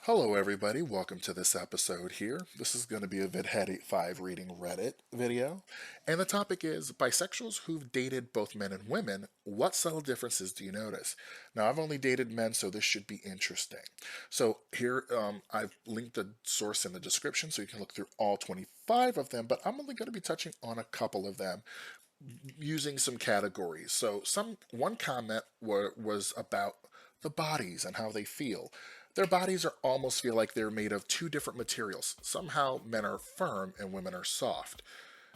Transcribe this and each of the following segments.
Hello everybody, welcome to this episode here. This is going to be a vidhead5 reading Reddit video. And the topic is bisexuals who've dated both men and women, what subtle differences do you notice? Now I've only dated men, so this should be interesting. So here I've linked the source in the description so you can look through all 25 of them, but I'm only going to be touching on a couple of them using some categories. So one comment was about the bodies and how they feel. Their bodies are almost feel like they're made of two different materials. Somehow men are firm and women are soft.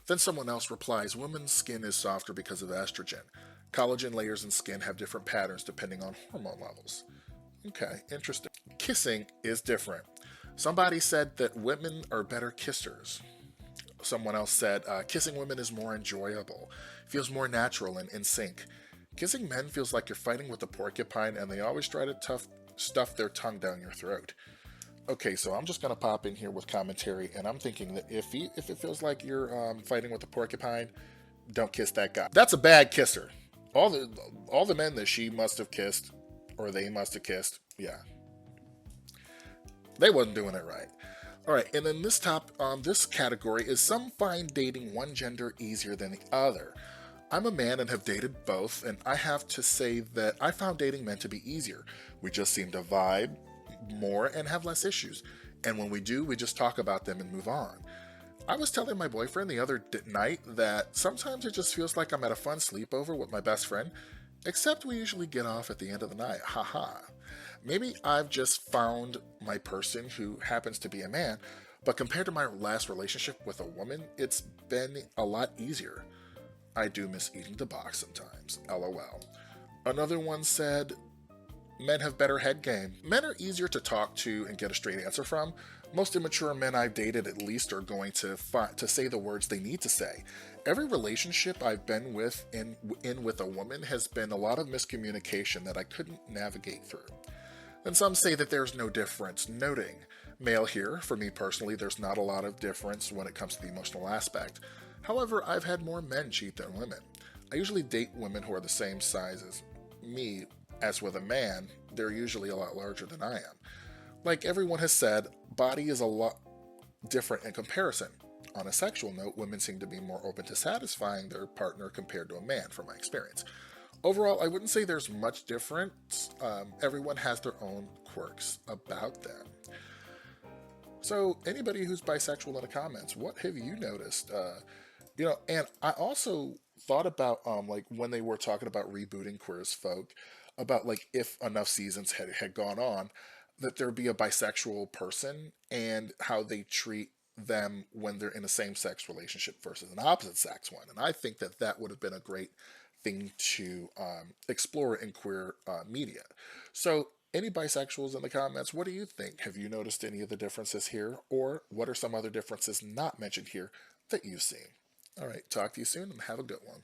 Then someone else replies, women's skin is softer because of estrogen. Collagen layers in skin have different patterns depending on hormone levels. Okay, interesting. Kissing is different. Somebody said that women are better kissers. Someone else said, kissing women is more enjoyable, feels more natural and in sync. Kissing men feels like you're fighting with a porcupine and they always try to stuff their tongue down your throat. Okay, so I'm just going to pop in here with commentary, and I'm thinking that if it feels like you're fighting with a porcupine, don't kiss that guy. That's a bad kisser. All the men that she must have kissed, or they must have kissed, yeah, they wasn't doing it right. All right, and then this category is some find dating one gender easier than the other. I'm a man and have dated both, and I have to say that I found dating men to be easier. We just seem to vibe more and have less issues. And when we do, we just talk about them and move on. I was telling my boyfriend the other night that sometimes it just feels like I'm at a fun sleepover with my best friend, except we usually get off at the end of the night. Haha. Maybe I've just found my person who happens to be a man, but compared to my last relationship with a woman, it's been a lot easier. I do miss eating the box sometimes. LOL. Another one said, men have better head game. Men are easier to talk to and get a straight answer from. Most immature men I've dated at least are going to say the words they need to say. Every relationship I've been with in with a woman has been a lot of miscommunication that I couldn't navigate through. Then some say that there's no difference, noting, male here, for me personally, there's not a lot of difference when it comes to the emotional aspect. However, I've had more men cheat than women. I usually date women who are the same size as me. As with a man, they're usually a lot larger than I am. Like everyone has said, body is a lot different in comparison. On a sexual note, women seem to be more open to satisfying their partner compared to a man, from my experience. Overall, I wouldn't say there's much difference. Everyone has their own quirks about them. So, anybody who's bisexual in the comments, what have you noticed? And I also thought about like when they were talking about rebooting Queer as Folk, about like if enough seasons had gone on, that there'd be a bisexual person and how they treat them when they're in a same-sex relationship versus an opposite-sex one. And I think that that would have been a great thing to explore in queer media. So, any bisexuals in the comments, what do you think? Have you noticed any of the differences here? Or what are some other differences not mentioned here that you've seen? All right, talk to you soon and have a good one.